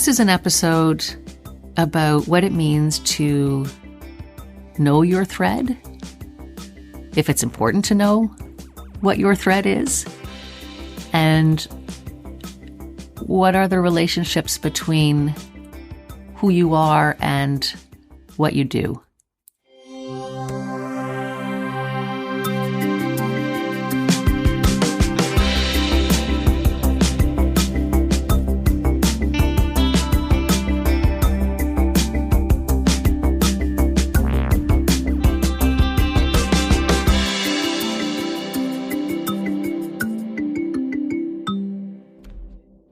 This is an episode about what it means to know your thread, if it's important to know what your thread is, and what are the relationships between who you are and what you do.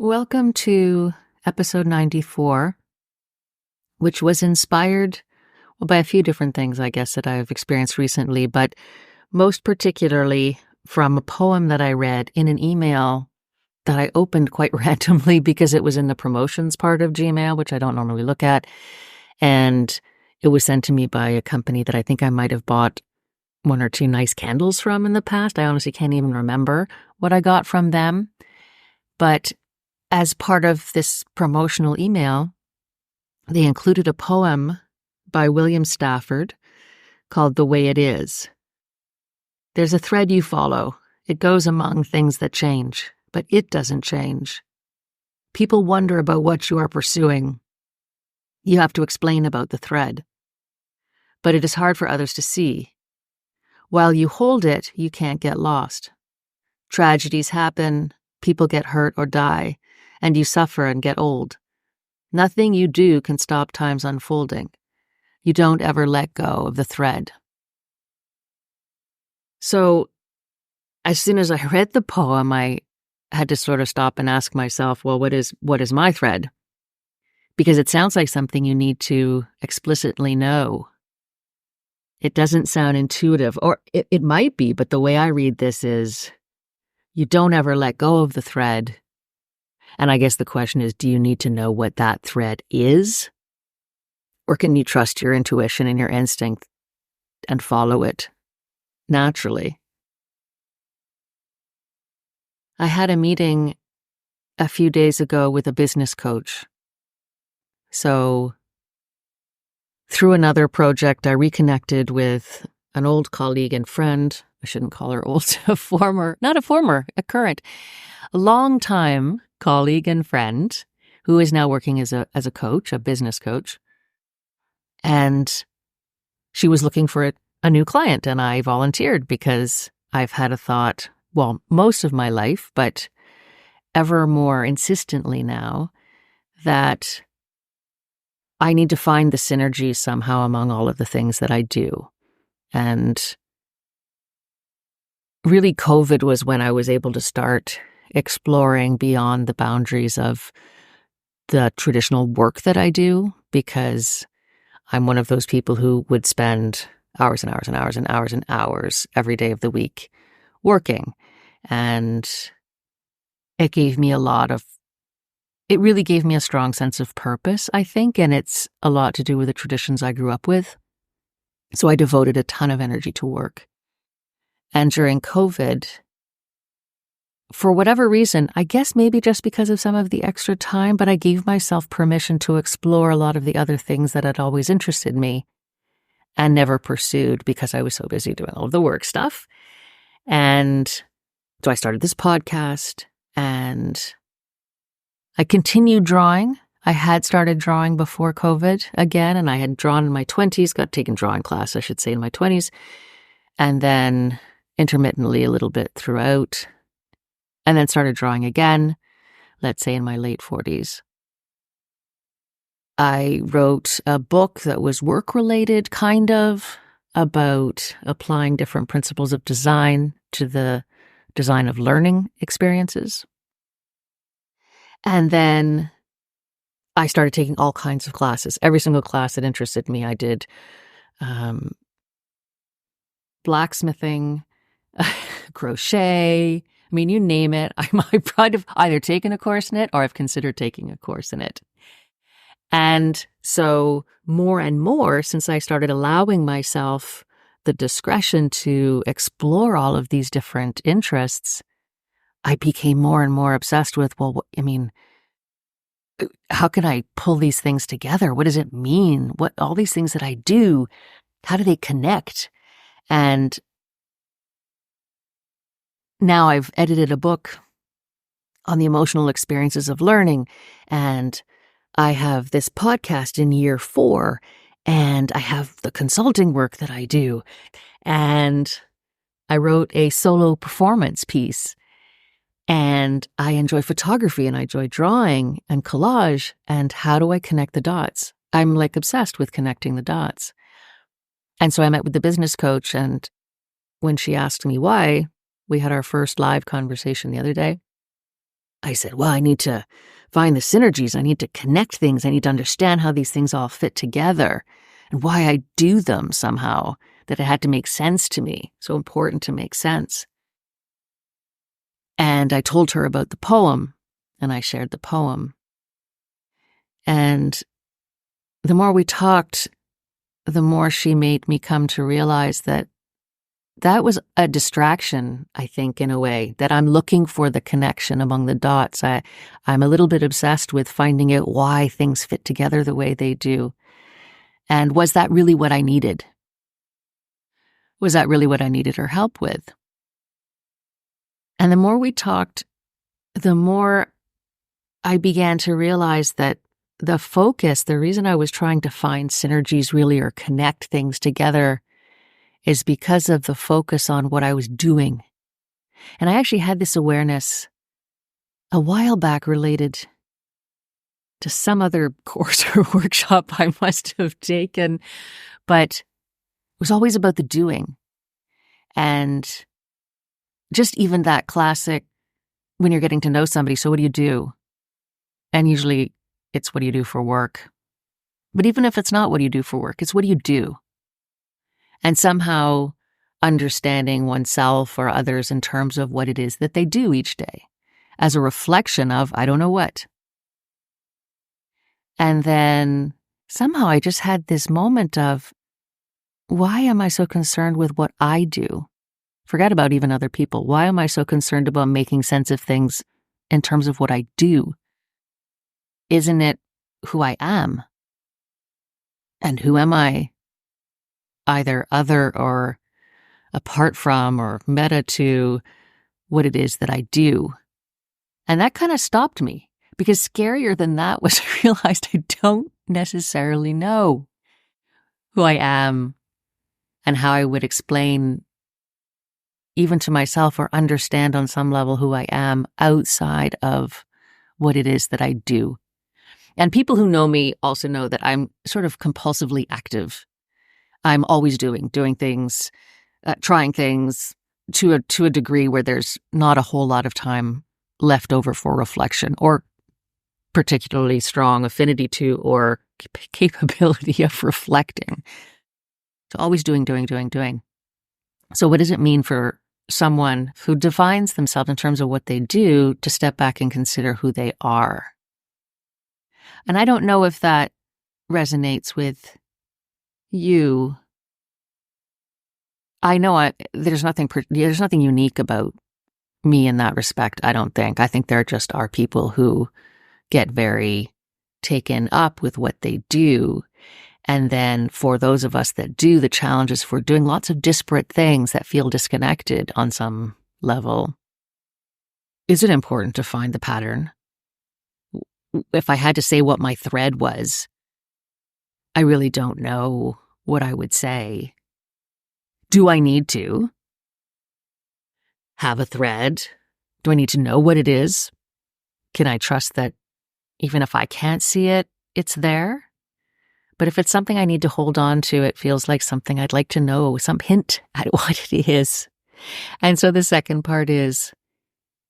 Welcome to episode 94, which was inspired by a few different things, I guess, that I've experienced recently, but most particularly from a poem that I read in an email that I opened quite randomly because it was in the promotions part of Gmail, which I don't normally look at, and it was sent to me by a company that I think I might have bought one or two nice candles from in the past. I honestly can't even remember what I got from them, but as part of this promotional email, they included a poem by William Stafford called The Way It Is. There's a thread you follow. It goes among things that change, but it doesn't change. People wonder about what you are pursuing. You have to explain about the thread. But it is hard for others to see. While you hold it, you can't get lost. Tragedies happen, people get hurt or die, and you suffer and get old. Nothing you do can stop time's unfolding. You don't ever let go of the thread. So, as soon as I read the poem, I had to sort of stop and ask myself, well, what is my thread? Because it sounds like something you need to explicitly know. It doesn't sound intuitive, or it might be, but the way I read this is, you don't ever let go of the thread. And I guess the question is, do you need to know what that thread is? Or can you trust your intuition and your instinct and follow it naturally? I had a meeting a few days ago with a business coach. So through another project, I reconnected with an old colleague and friend. I shouldn't call her old, a current, a long-time colleague and friend who is now working as a coach, a business coach. And she was looking for a new client, and I volunteered because I've had a thought, well, most of my life, but ever more insistently now, that I need to find the synergy somehow among all of the things that I do. And really, COVID was when I was able to start exploring beyond the boundaries of the traditional work that I do, because I'm one of those people who would spend hours and hours and hours and hours and hours every day of the week working. And it really gave me a strong sense of purpose, I think, and it's a lot to do with the traditions I grew up with. So I devoted a ton of energy to work. And during COVID, for whatever reason, I guess maybe just because of some of the extra time, but I gave myself permission to explore a lot of the other things that had always interested me and never pursued because I was so busy doing all of the work stuff. And so I started this podcast and I continued drawing. I had started drawing before COVID again, and I had drawn in my 20s, got taken drawing class, I should say, in my 20s, and then intermittently a little bit throughout. And then started drawing again, let's say in my late 40s. I wrote a book that was work-related, kind of, about applying different principles of design to the design of learning experiences. And then I started taking all kinds of classes. Every single class that interested me, I did blacksmithing, crochet. I mean, you name it. I might have either taken a course in it or I've considered taking a course in it. And so more and more, since I started allowing myself the discretion to explore all of these different interests, I became more and more obsessed with, how can I pull these things together? What does it mean? What all these things that I do, how do they connect? And now I've edited a book on the emotional experiences of learning, and I have this podcast in year 4, and I have the consulting work that I do, and I wrote a solo performance piece, and I enjoy photography, and I enjoy drawing and collage, and how do I connect the dots? I'm like obsessed with connecting the dots. And so I met with the business coach, and when she asked me why, we had our first live conversation the other day. I said, well, I need to find the synergies. I need to connect things. I need to understand how these things all fit together and why I do them somehow, that it had to make sense to me. So important to make sense. And I told her about the poem, and I shared the poem. And the more we talked, the more she made me come to realize that that was a distraction, I think, in a way, that I'm looking for the connection among the dots. I'm a little bit obsessed with finding out why things fit together the way they do. And was that really what I needed? Was that really what I needed her help with? And the more we talked, the more I began to realize that the focus, the reason I was trying to find synergies really or connect things together, is because of the focus on what I was doing. And I actually had this awareness a while back related to some other course or workshop I must have taken, but it was always about the doing. And just even that classic, when you're getting to know somebody, so what do you do? And usually it's what do you do for work? But even if it's not what do you do for work, it's what do you do? And somehow understanding oneself or others in terms of what it is that they do each day as a reflection of, I don't know what. And then somehow I just had this moment of, why am I so concerned with what I do? Forget about even other people. Why am I so concerned about making sense of things in terms of what I do? Isn't it who I am? And who am I? Either other or apart from or meta to what it is that I do. And that kind of stopped me, because scarier than that was I realized I don't necessarily know who I am and how I would explain even to myself or understand on some level who I am outside of what it is that I do. And people who know me also know that I'm sort of compulsively active. I'm always doing things, trying things to a degree where there's not a whole lot of time left over for reflection or particularly strong affinity to or capability of reflecting. So always doing. So what does it mean for someone who defines themselves in terms of what they do to step back and consider who they are? And I don't know if that resonates with you. I know there's nothing unique about me in that respect, I don't think. I think there just are people who get very taken up with what they do. And then for those of us that do, the challenge is for doing lots of disparate things that feel disconnected on some level. Is it important to find the pattern? If I had to say what my thread was, I really don't know what I would say. Do I need to have a thread? Do I need to know what it is? Can I trust that even if I can't see it, it's there? But if it's something I need to hold on to, it feels like something I'd like to know, some hint at what it is. And so the second part is,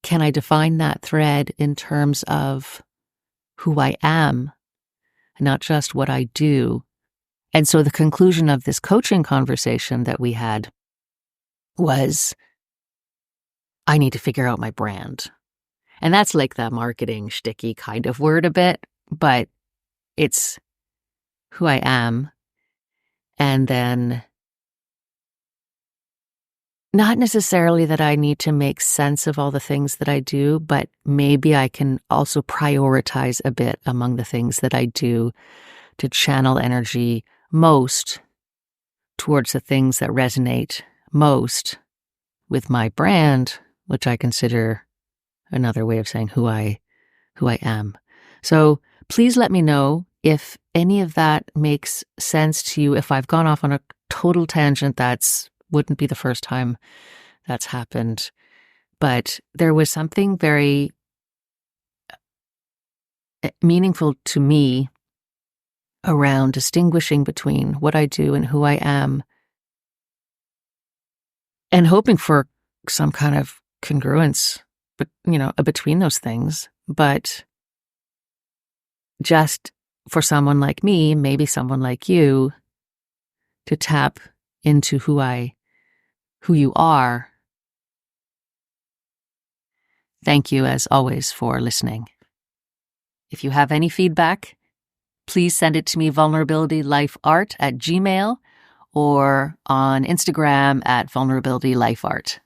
can I define that thread in terms of who I am, not just what I do? And so the conclusion of this coaching conversation that we had was, I need to figure out my brand. And that's like the marketing shticky kind of word a bit, but it's who I am. And then not necessarily that I need to make sense of all the things that I do, but maybe I can also prioritize a bit among the things that I do to channel energy most towards the things that resonate most with my brand, which I consider another way of saying who I am. So please let me know if any of that makes sense to you. If I've gone off on a total tangent, that's wouldn't be the first time that's happened. But there was something very meaningful to me around distinguishing between what I do and who I am, and hoping for some kind of congruence, but between those things. But just for someone like me, maybe someone like you, to tap into who you are. Thank you, as always, for listening. If you have any feedback, please send it to me, vulnerabilitylifeart@gmail.com, or on Instagram @vulnerabilitylifeart.